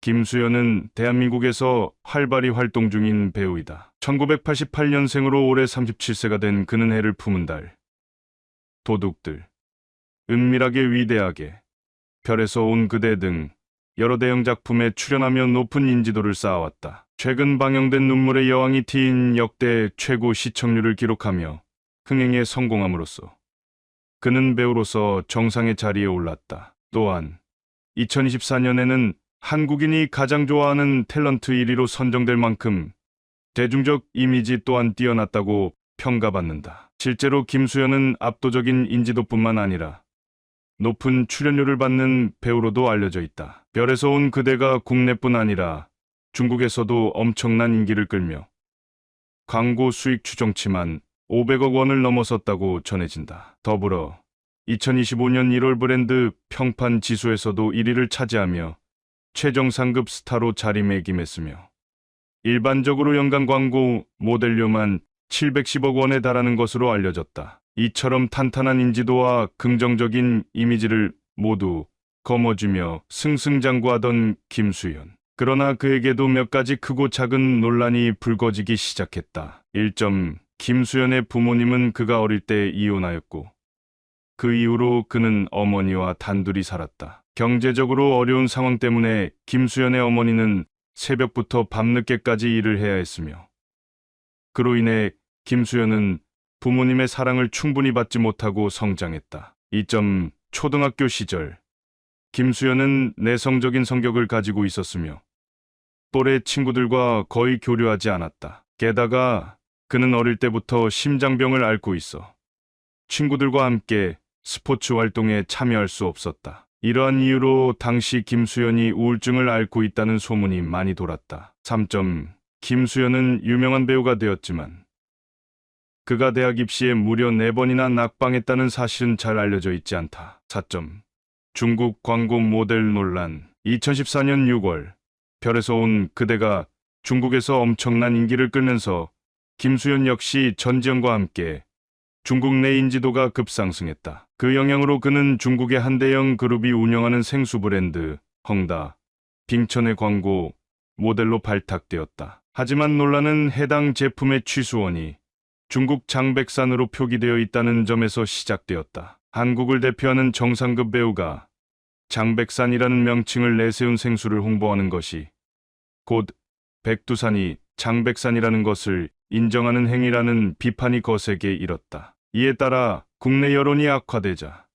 김수현은 대한민국에서 활발히 활동 중인 배우이다. 1988년생으로 올해 37세가 된 그는 해를 품은 달, 도둑들, 은밀하게 위대하게, 별에서 온 그대 등 여러 대형 작품에 출연하며 높은 인지도를 쌓아왔다. 최근 방영된 눈물의 여왕이 티인 역대 최고 시청률을 기록하며 흥행에 성공함으로써 그는 배우로서 정상의 자리에 올랐다. 또한 2024년에는 한국인이 가장 좋아하는 탤런트 1위로 선정될 만큼 대중적 이미지 또한 뛰어났다고 평가받는다. 실제로 김수현은 압도적인 인지도뿐만 아니라 높은 출연료를 받는 배우로도 알려져 있다. 별에서 온 그대가 국내뿐 아니라 중국에서도 엄청난 인기를 끌며 광고 수익 추정치만 500억 원을 넘어섰다고 전해진다. 더불어 2025년 1월 브랜드 평판 지수에서도 1위를 차지하며 최정상급 스타로 자리매김했으며 일반적으로 연간 광고 모델료만 710억 원에 달하는 것으로 알려졌다. 이처럼 탄탄한 인지도와 긍정적인 이미지를 모두 거머쥐며 승승장구하던 김수현. 그러나 그에게도 몇 가지 크고 작은 논란이 불거지기 시작했다. 1. 김수현의 부모님은 그가 어릴 때 이혼하였고 그 이후로 그는 어머니와 단둘이 살았다. 경제적으로 어려운 상황 때문에 김수현의 어머니는 새벽부터 밤늦게까지 일을 해야 했으며 그로 인해 김수현은 부모님의 사랑을 충분히 받지 못하고 성장했다. 2. 초등학교 시절 김수현은 내성적인 성격을 가지고 있었으며 또래 친구들과 거의 교류하지 않았다. 게다가 그는 어릴 때부터 심장병을 앓고 있어 친구들과 함께 스포츠 활동에 참여할 수 없었다. 이러한 이유로 당시 김수현이 우울증을 앓고 있다는 소문이 많이 돌았다. 3. 김수현은 유명한 배우가 되었지만 그가 대학 입시에 무려 4번이나 낙방했다는 사실은 잘 알려져 있지 않다. 4. 중국 광고 모델 논란. 2014년 6월 별에서 온 그대가 중국에서 엄청난 인기를 끌면서 김수현 역시 전지현과 함께 중국 내 인지도가 급상승했다. 그 영향으로 그는 중국의 한 대형 그룹이 운영하는 생수 브랜드 헝다, 빙천의 광고 모델로 발탁되었다. 하지만 논란은 해당 제품의 취수원이 중국 장백산으로 표기되어 있다는 점에서 시작되었다. 한국을 대표하는 정상급 배우가 장백산이라는 명칭을 내세운 생수를 홍보하는 것이 곧 백두산이 장백산이라는 것을 인정하는 행위라는 비판이 거세게 일었다. 이에 따라 국내 여론이 악화되자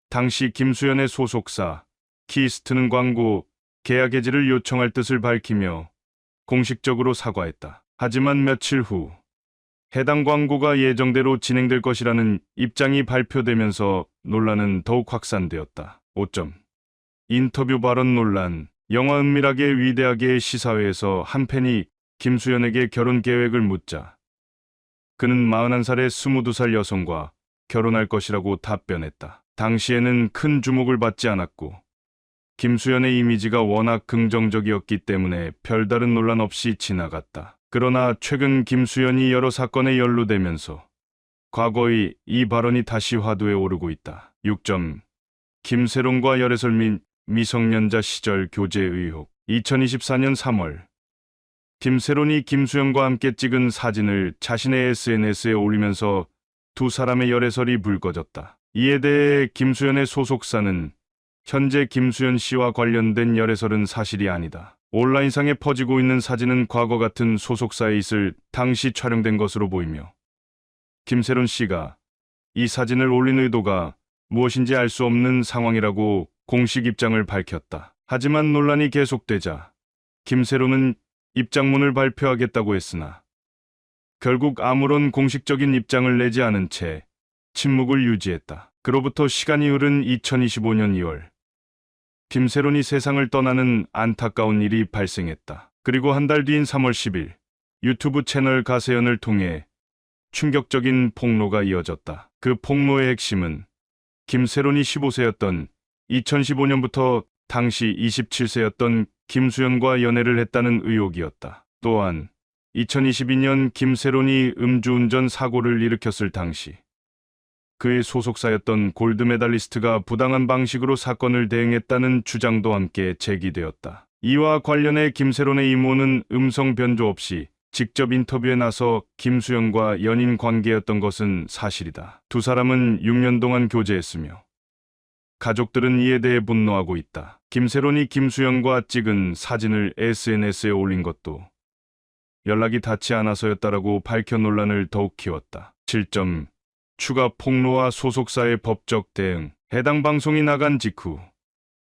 당시 김수현의 소속사 키스트는 광고 계약 해지를 요청할 뜻을 밝히며 공식적으로 사과했다. 하지만 며칠 후 해당 광고가 예정대로 진행될 것이라는 입장이 발표되면서 논란은 더욱 확산되었다. 5. 인터뷰 발언 논란. 영화 은밀하게 위대하게 시사회에서 한 팬이 김수현에게 결혼 계획을 묻자 그는 41살의 22살 여성과 결혼할 것이라고 답변했다. 당시에는 큰 주목을 받지 않았고 김수현의 이미지가 워낙 긍정적이었기 때문에 별다른 논란 없이 지나갔다. 그러나 최근 김수현이 여러 사건에 연루되면서 과거의 이 발언이 다시 화두에 오르고 있다. 6. 김세론과 열애설 및 미성년자 시절 교제 의혹. 2024년 3월 김세론이 김수현과 함께 찍은 사진을 자신의 SNS에 올리면서 두 사람의 열애설이 불거졌다. 이에 대해 김수현의 소속사는 현재 김수현 씨와 관련된 열애설은 사실이 아니다. 온라인상에 퍼지고 있는 사진은 과거 같은 소속사에 있을 당시 촬영된 것으로 보이며 김세론 씨가 이 사진을 올린 의도가 무엇인지 알 수 없는 상황이라고 공식 입장을 밝혔다. 하지만 논란이 계속되자 김세론은 입장문을 발표하겠다고 했으나 결국 아무런 공식적인 입장을 내지 않은 채 침묵을 유지했다. 그로부터 시간이 흐른 2025년 2월 김세론이 세상을 떠나는 안타까운 일이 발생했다. 그리고 한 달 뒤인 3월 10일 유튜브 채널 가세연을 통해 충격적인 폭로가 이어졌다. 그 폭로의 핵심은 김세론이 15세였던 2015년부터 당시 27세였던 김수현과 연애를 했다는 의혹이었다. 또한 2022년 김세론이 음주운전 사고를 일으켰을 당시 그의 소속사였던 골드메달리스트가 부당한 방식으로 사건을 대응했다는 주장도 함께 제기되었다. 이와 관련해 김세론의 이모는 음성 변조 없이 직접 인터뷰에 나서 김수현과 연인 관계였던 것은 사실이다. 두 사람은 6년 동안 교제했으며 가족들은 이에 대해 분노하고 있다. 김세론이 김수현과 찍은 사진을 SNS에 올린 것도 연락이 닿지 않아서였다라고 밝혀 논란을 더욱 키웠다. 7점. 추가 폭로와 소속사의 법적 대응. 해당 방송이 나간 직후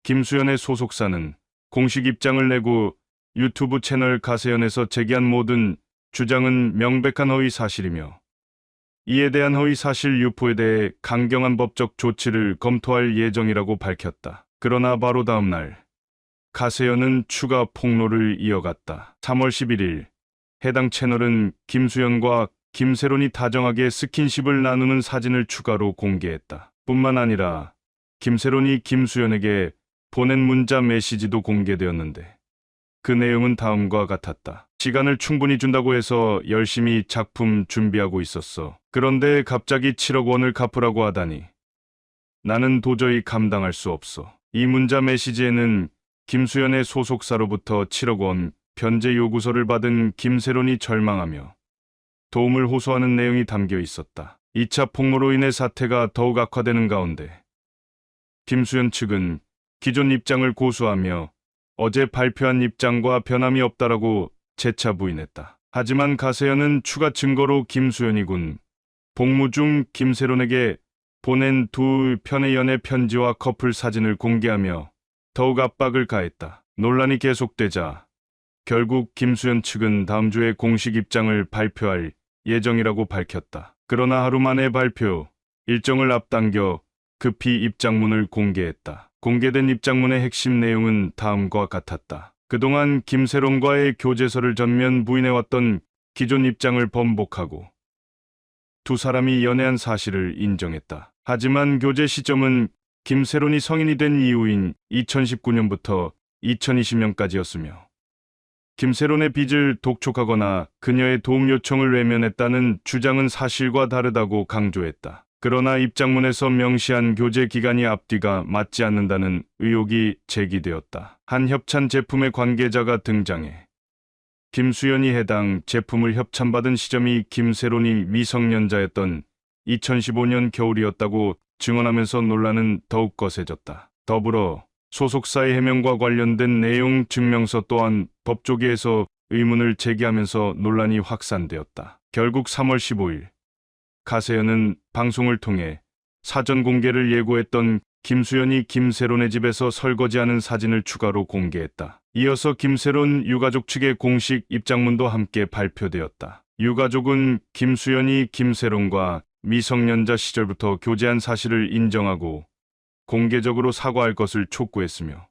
김수현의 소속사는 공식 입장을 내고 유튜브 채널 가세연에서 제기한 모든 주장은 명백한 허위 사실이며 이에 대한 허위 사실 유포에 대해 강경한 법적 조치를 검토할 예정이라고 밝혔다. 그러나 바로 다음 날 가세연은 추가 폭로를 이어갔다. 3월 11일 해당 채널은 김수현과 김세론이 다정하게 스킨십을 나누는 사진을 추가로 공개했다. 뿐만 아니라 김세론이 김수현에게 보낸 문자 메시지도 공개되었는데 그 내용은 다음과 같았다. 시간을 충분히 준다고 해서 열심히 작품 준비하고 있었어. 그런데 갑자기 7억 원을 갚으라고 하다니 나는 도저히 감당할 수 없어. 이 문자 메시지에는 김수현의 소속사로부터 7억 원 변제 요구서를 받은 김세론이 절망하며 도움을 호소하는 내용이 담겨 있었다. 2차 폭로로 인해 사태가 더욱 악화되는 가운데 김수현 측은 기존 입장을 고수하며 어제 발표한 입장과 변함이 없다라고 재차 부인했다. 하지만 가세연은 추가 증거로 김수현이 군 복무 중 김세론에게 보낸 두 편의 연애 편지와 커플 사진을 공개하며 더욱 압박을 가했다. 논란이 계속되자 결국 김수현 측은 다음 주에 공식 입장을 발표할 예정이라고 밝혔다. 그러나 하루 만에 발표 일정을 앞당겨 급히 입장문을 공개했다. 공개된 입장문의 핵심 내용은 다음과 같았다. 그동안 김세론과의 교제설을 전면 부인해왔던 기존 입장을 번복하고 두 사람이 연애한 사실을 인정했다. 하지만 교제 시점은 김세론이 성인이 된 이후인 2019년부터 2020년까지였으며 김세론의 빚을 독촉하거나 그녀의 도움 요청을 외면했다는 주장은 사실과 다르다고 강조했다. 그러나 입장문에서 명시한 교제 기간이 앞뒤가 맞지 않는다는 의혹이 제기되었다. 한 협찬 제품의 관계자가 등장해 김수현이 해당 제품을 협찬받은 시점이 김세론이 미성년자였던 2015년 겨울이었다고 증언하면서 논란은 더욱 거세졌다. 더불어 소속사의 해명과 관련된 내용 증명서 또한 법조계에서 의문을 제기하면서 논란이 확산되었다. 결국 3월 15일 가세연은 방송을 통해 사전 공개를 예고했던 김수현이 김세론의 집에서 설거지하는 사진을 추가로 공개했다. 이어서 김세론 유가족 측의 공식 입장문도 함께 발표되었다. 유가족은 김수현이 김세론과 미성년자 시절부터 교제한 사실을 인정하고 공개적으로 사과할 것을 촉구했으며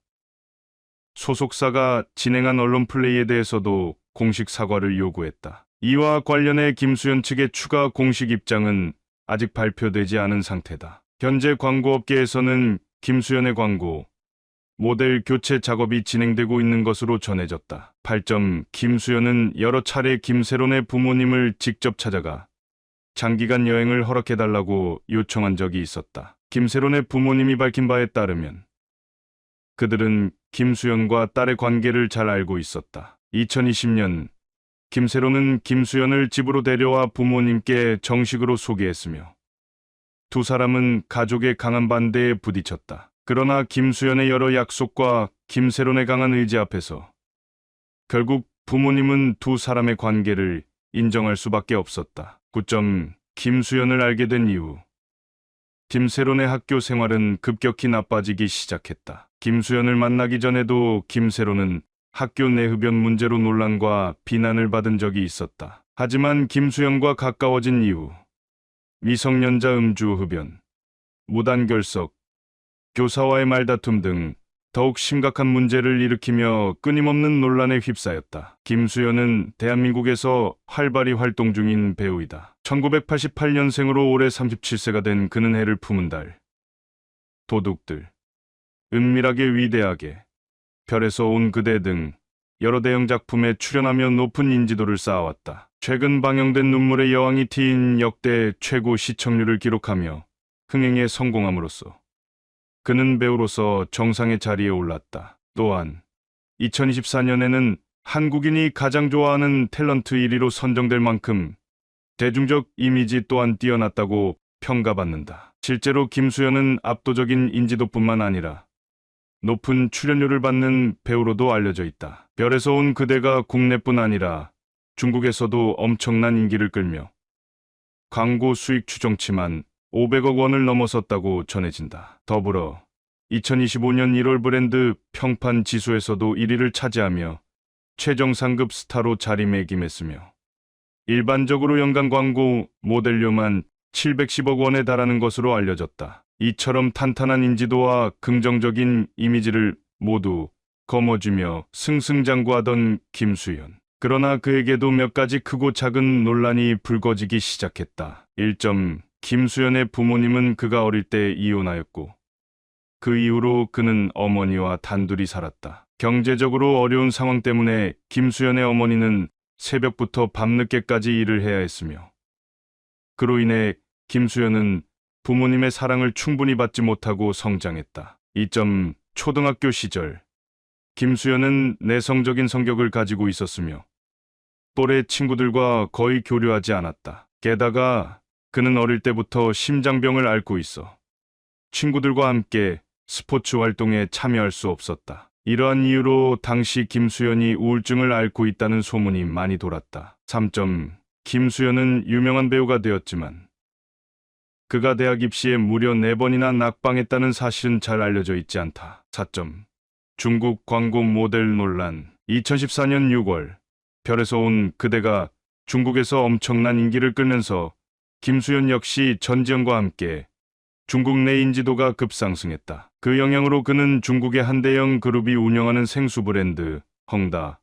소속사가 진행한 언론 플레이에 대해서도 공식 사과를 요구했다. 이와 관련해 김수현 측의 추가 공식 입장은 아직 발표되지 않은 상태다. 현재 광고업계에서는 김수현의 광고, 모델 교체 작업이 진행되고 있는 것으로 전해졌다. 8점. 김수현은 여러 차례 김세론의 부모님을 직접 찾아가 장기간 여행을 허락해달라고 요청한 적이 있었다. 김세론의 부모님이 밝힌 바에 따르면 그들은 김수현과 딸의 관계를 잘 알고 있었다. 2020년 김세론은 김수현을 집으로 데려와 부모님께 정식으로 소개했으며 두 사람은 가족의 강한 반대에 부딪혔다. 그러나 김수현의 여러 약속과 김세론의 강한 의지 앞에서 결국 부모님은 두 사람의 관계를 인정할 수밖에 없었다. 9점. 김수현을 알게 된 이후 김세론의 학교 생활은 급격히 나빠지기 시작했다. 김수현을 만나기 전에도 김세론은 학교 내 흡연 문제로 논란과 비난을 받은 적이 있었다. 하지만 김수현과 가까워진 이후 미성년자 음주 흡연, 무단결석, 교사와의 말다툼 등 더욱 심각한 문제를 일으키며 끊임없는 논란에 휩싸였다. 김수현은 대한민국에서 활발히 활동 중인 배우이다. 1988년생으로 올해 37세가 된 그는 해를 품은 달, 도둑들, 은밀하게 위대하게, 별에서 온 그대 등 여러 대형 작품에 출연하며 높은 인지도를 쌓아왔다. 최근 방영된 눈물의 여왕이 티인 역대 최고 시청률을 기록하며 흥행에 성공함으로써 그는 배우로서 정상의 자리에 올랐다. 또한 2024년에는 한국인이 가장 좋아하는 탤런트 1위로 선정될 만큼 대중적 이미지 또한 뛰어났다고 평가받는다. 실제로 김수현은 압도적인 인지도뿐만 아니라 높은 출연료를 받는 배우로도 알려져 있다. 별에서 온 그대가 국내뿐 아니라 중국에서도 엄청난 인기를 끌며 광고 수익 추정치만 500억 원을 넘어섰다고 전해진다. 더불어 2025년 1월 브랜드 평판 지수에서도 1위를 차지하며 최정 상급 스타로 자리매김했으며 일반적으로 연간 광고 모델료만 710억 원에 달하는 것으로 알려졌다. 이처럼 탄탄한 인지도와 긍정적인 이미지를 모두 거머쥐며 승승장구하던 김수현. 그러나 그에게도 몇 가지 크고 작은 논란이 불거지기 시작했다. 1. 김수현의 부모님은 그가 어릴 때 이혼하였고 그 이후로 그는 어머니와 단둘이 살았다. 경제적으로 어려운 상황 때문에 김수현의 어머니는 새벽부터 밤늦게까지 일을 해야 했으며 그로 인해 김수현은 부모님의 사랑을 충분히 받지 못하고 성장했다. 2. 초등학교 시절 김수현은 내성적인 성격을 가지고 있었으며 또래 친구들과 거의 교류하지 않았다. 게다가 그는 어릴 때부터 심장병을 앓고 있어 친구들과 함께 스포츠 활동에 참여할 수 없었다. 이러한 이유로 당시 김수현이 우울증을 앓고 있다는 소문이 많이 돌았다. 3. 김수현은 유명한 배우가 되었지만 그가 대학 입시에 무려 4번이나 낙방했다는 사실은 잘 알려져 있지 않다. 4. 중국 광고 모델 논란. 2014년 6월 별에서 온 그대가 중국에서 엄청난 인기를 끌면서 김수현 역시 전지현과 함께 중국 내 인지도가 급상승했다. 그 영향으로 그는 중국의 한 대형 그룹이 운영하는 생수 브랜드 헝다,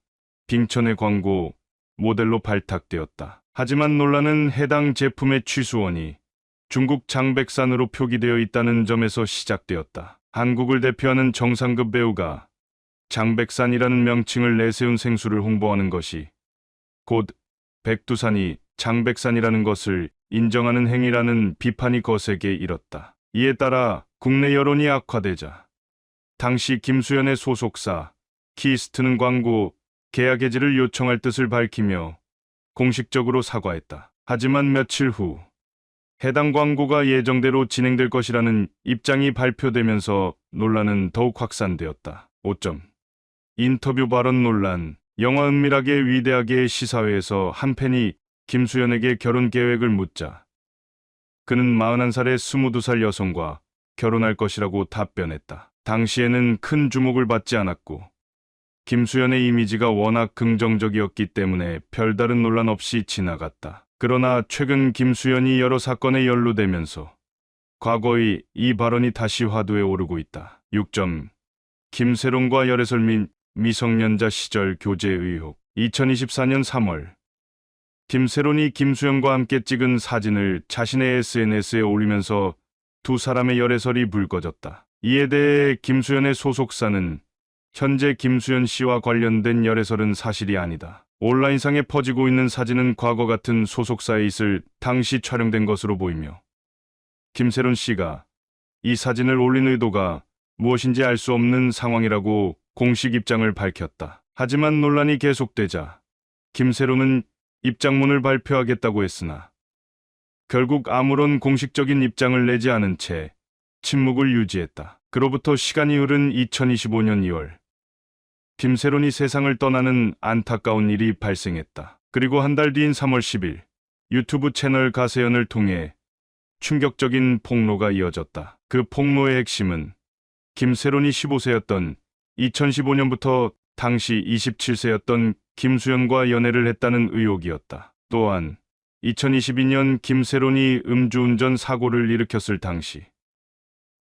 빙천의 광고 모델로 발탁되었다. 하지만 논란은 해당 제품의 취수원이 중국 장백산으로 표기되어 있다는 점에서 시작되었다. 한국을 대표하는 정상급 배우가 장백산이라는 명칭을 내세운 생수를 홍보하는 것이 곧 백두산이 장백산이라는 것을 인정하는 행위라는 비판이 거세게 일었다. 이에 따라 국내 여론이 악화되자 당시 김수현의 소속사 키스트는 광고 계약 해지를 요청할 뜻을 밝히며 공식적으로 사과했다. 하지만 며칠 후 해당 광고가 예정대로 진행될 것이라는 입장이 발표되면서 논란은 더욱 확산되었다. 5. 인터뷰 발언 논란. 영화 은밀하게 위대하게 시사회에서 한 팬이 김수현에게 결혼 계획을 묻자 그는 41살의 22살 여성과 결혼할 것이라고 답변했다. 당시에는 큰 주목을 받지 않았고 김수현의 이미지가 워낙 긍정적이었기 때문에 별다른 논란 없이 지나갔다. 그러나 최근 김수현이 여러 사건에 연루되면서 과거의 이 발언이 다시 화두에 오르고 있다. 6. 김세론과 열애설 및 미성년자 시절 교제 의혹. 2024년 3월 김세론이 김수현과 함께 찍은 사진을 자신의 SNS에 올리면서 두 사람의 열애설이 불거졌다. 이에 대해 김수현의 소속사는 현재 김수현 씨와 관련된 열애설은 사실이 아니다. 온라인상에 퍼지고 있는 사진은 과거 같은 소속사에 있을 당시 촬영된 것으로 보이며 김세론 씨가 이 사진을 올린 의도가 무엇인지 알 수 없는 상황이라고 공식 입장을 밝혔다. 하지만 논란이 계속되자 김세론은 입장문을 발표하겠다고 했으나 결국 아무런 공식적인 입장을 내지 않은 채 침묵을 유지했다. 그로부터 시간이 흐른 2025년 2월 김세론이 세상을 떠나는 안타까운 일이 발생했다. 그리고 한 달 뒤인 3월 10일 유튜브 채널 가세연을 통해 충격적인 폭로가 이어졌다. 그 폭로의 핵심은 김세론이 15세였던 2015년부터 당시 27세였던 김수현과 연애를 했다는 의혹이었다. 또한 2022년 김세론이 음주운전 사고를 일으켰을 당시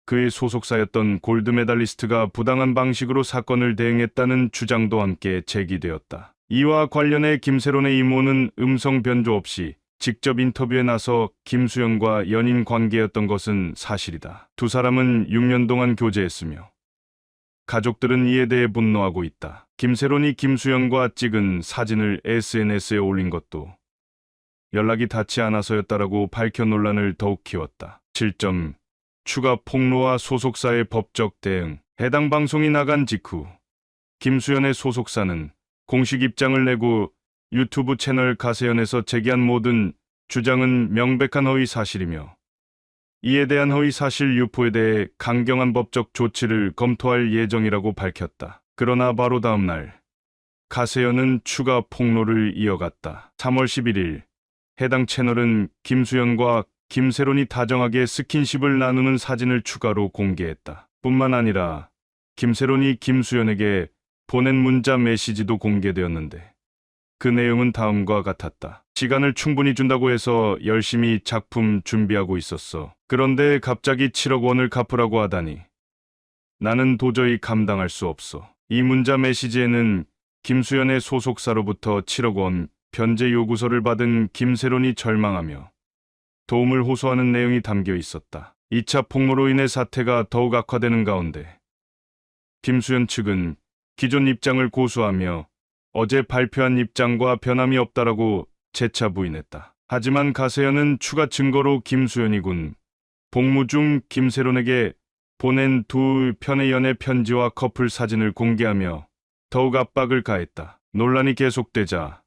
그의 소속사였던 골드메달리스트가 부당한 방식으로 사건을 대응했다는 주장도 함께 제기되었다. 이와 관련해 김세론의 이모는 음성 변조 없이 직접 인터뷰에 나서 김수현과 연인 관계였던 것은 사실이다. 두 사람은 6년 동안 교제했으며 가족들은 이에 대해 분노하고 있다. 김세론이 김수현과 찍은 사진을 SNS에 올린 것도 연락이 닿지 않아서였다라고 밝혀 논란을 더욱 키웠다. 7. 추가 폭로와 소속사의 법적 대응. 해당 방송이 나간 직후 김수현의 소속사는 공식 입장을 내고 유튜브 채널 가세연에서 제기한 모든 주장은 명백한 허위 사실이며 이에 대한 허위 사실 유포에 대해 강경한 법적 조치를 검토할 예정이라고 밝혔다. 그러나 바로 다음 날 가세연은 추가 폭로를 이어갔다. 3월 11일 해당 채널은 김수현과 김세론이 다정하게 스킨십을 나누는 사진을 추가로 공개했다. 뿐만 아니라 김세론이 김수현에게 보낸 문자 메시지도 공개되었는데 그 내용은 다음과 같았다. 시간을 충분히 준다고 해서 열심히 작품 준비하고 있었어. 그런데 갑자기 7억 원을 갚으라고 하다니 나는 도저히 감당할 수 없어. 이 문자 메시지에는 김수현의 소속사로부터 7억 원 변제 요구서를 받은 김세론이 절망하며 도움을 호소하는 내용이 담겨 있었다. 2차 폭로로 인해 사태가 더욱 악화되는 가운데 김수현 측은 기존 입장을 고수하며 어제 발표한 입장과 변함이 없다라고 재차 부인했다. 하지만 가세연은 추가 증거로 김수현이 군 복무 중 김세론에게 보낸 두 편의 연애 편지와 커플 사진을 공개하며 더욱 압박을 가했다. 논란이 계속되자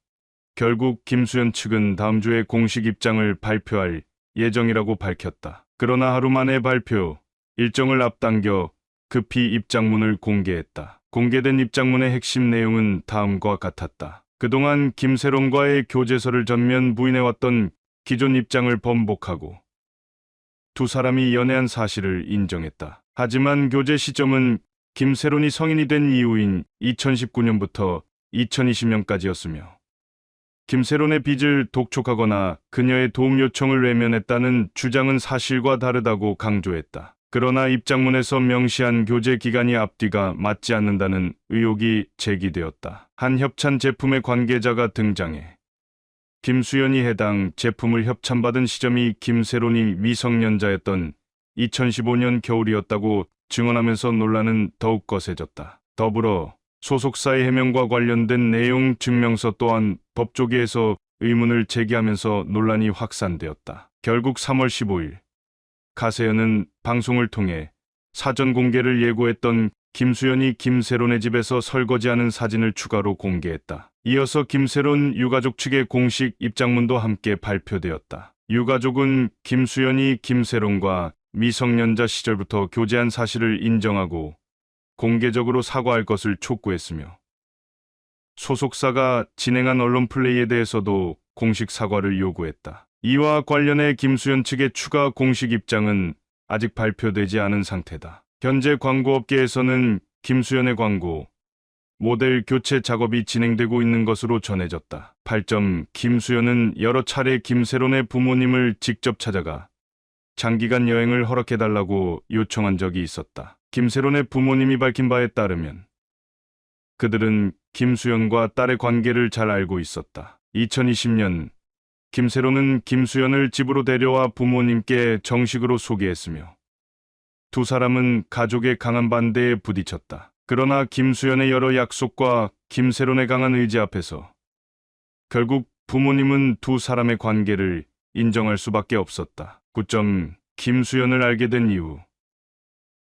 결국 김수현 측은 다음 주에 공식 입장을 발표할 예정이라고 밝혔다. 그러나 하루 만에 발표 일정을 앞당겨 급히 입장문을 공개했다. 공개된 입장문의 핵심 내용은 다음과 같았다. 그동안 김세론과의 교제서를 전면 부인해왔던 기존 입장을 번복하고 두 사람이 연애한 사실을 인정했다. 하지만 교제 시점은 김세론이 성인이 된 이후인 2019년부터 2020년까지였으며 김세론의 빚을 독촉하거나 그녀의 도움 요청을 외면했다는 주장은 사실과 다르다고 강조했다. 그러나 입장문에서 명시한 교제 기간이 앞뒤가 맞지 않는다는 의혹이 제기되었다. 한 협찬 제품의 관계자가 등장해 김수현이 해당 제품을 협찬받은 시점이 김세론이 미성년자였던 2015년 겨울이었다고 증언하면서 논란은 더욱 거세졌다. 더불어 소속사의 해명과 관련된 내용 증명서 또한 법조계에서 의문을 제기하면서 논란이 확산되었다. 결국 3월 15일 가세연은 방송을 통해 사전 공개를 예고했던 김수현이 김세론의 집에서 설거지하는 사진을 추가로 공개했다. 이어서 김세론 유가족 측의 공식 입장문도 함께 발표되었다. 유가족은 김수현이 김세론과 미성년자 시절부터 교제한 사실을 인정하고 공개적으로 사과할 것을 촉구했으며 소속사가 진행한 언론 플레이에 대해서도 공식 사과를 요구했다. 이와 관련해 김수현 측의 추가 공식 입장은 아직 발표되지 않은 상태다. 현재 광고업계에서는 김수현의 광고, 모델 교체 작업이 진행되고 있는 것으로 전해졌다. 8점 김수현은 여러 차례 김세론의 부모님을 직접 찾아가 장기간 여행을 허락해달라고 요청한 적이 있었다. 김세론의 부모님이 밝힌 바에 따르면 그들은 김수현과 딸의 관계를 잘 알고 있었다. 2020년 김세론은 김수현을 집으로 데려와 부모님께 정식으로 소개했으며 두 사람은 가족의 강한 반대에 부딪혔다. 그러나 김수현의 여러 약속과 김세론의 강한 의지 앞에서 결국 부모님은 두 사람의 관계를 인정할 수밖에 없었다. 9점 김수현을 알게 된 이후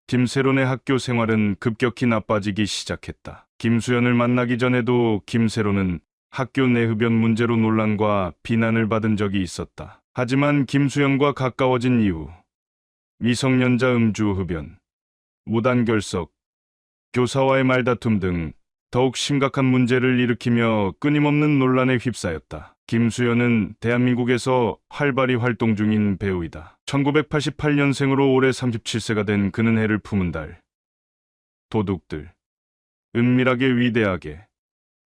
김세론의 학교 생활은 급격히 나빠지기 시작했다. 김수현을 만나기 전에도 김세론은 학교 내 흡연 문제로 논란과 비난을 받은 적이 있었다. 하지만 김수현과 가까워진 이후 미성년자 음주 흡연, 무단 결석, 교사와의 말다툼 등 더욱 심각한 문제를 일으키며 끊임없는 논란에 휩싸였다. 김수현은 대한민국에서 활발히 활동 중인 배우이다. 1988년생으로 올해 37세가 된 그는 해를 품은 달. 도둑들, 은밀하게 위대하게,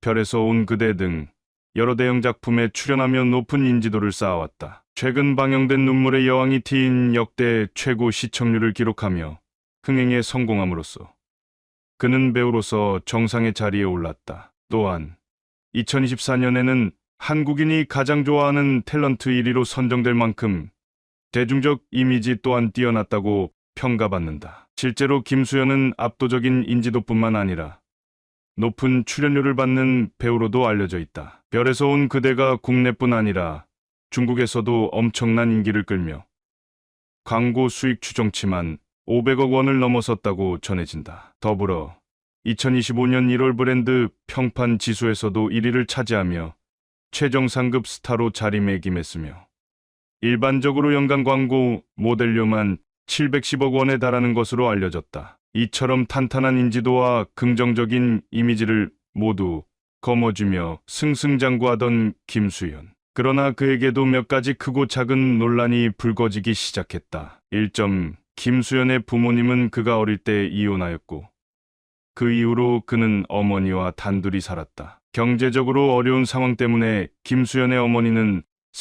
별에서 온 그대 등 여러 대형 작품에 출연하며 높은 인지도를 쌓아왔다. 최근 방영된 눈물의 여왕이 TVN 역대 최고 시청률을 기록하며 흥행에 성공함으로써 그는 배우로서 정상의 자리에 올랐다. 또한 2024년에는 한국인이 가장 좋아하는 탤런트 1위로 선정될 만큼 대중적 이미지 또한 뛰어났다고 평가받는다. 실제로 김수현은 압도적인 인지도뿐만 아니라 높은 출연료를 받는 배우로도 알려져 있다. 별에서 온 그대가 국내뿐 아니라 중국에서도 엄청난 인기를 끌며 광고 수익 추정치만 500억 원을 넘어섰다고 전해진다. 더불어 2025년 1월 브랜드 평판 지수에서도 1위를 차지하며 최정 상급 스타로 자리매김했으며 일반적으로 연간 광고 모델료만 710억 원에 달하는 것으로 알려졌다. 이처럼 탄탄한 인지도와 긍정적인 이미지를 모두 거머쥐며 승승장구하던 김수현. 그러나 그에게도 몇 가지 크고 작은 논란이 불거지기 시작했다. 1. 김수현의 부모님은 그가 어릴 때 이혼하였고 그 이후로 그는 어머니와 단둘이 살았다. 경제적으로 어려운 상황 때문에 김수현의 어머니는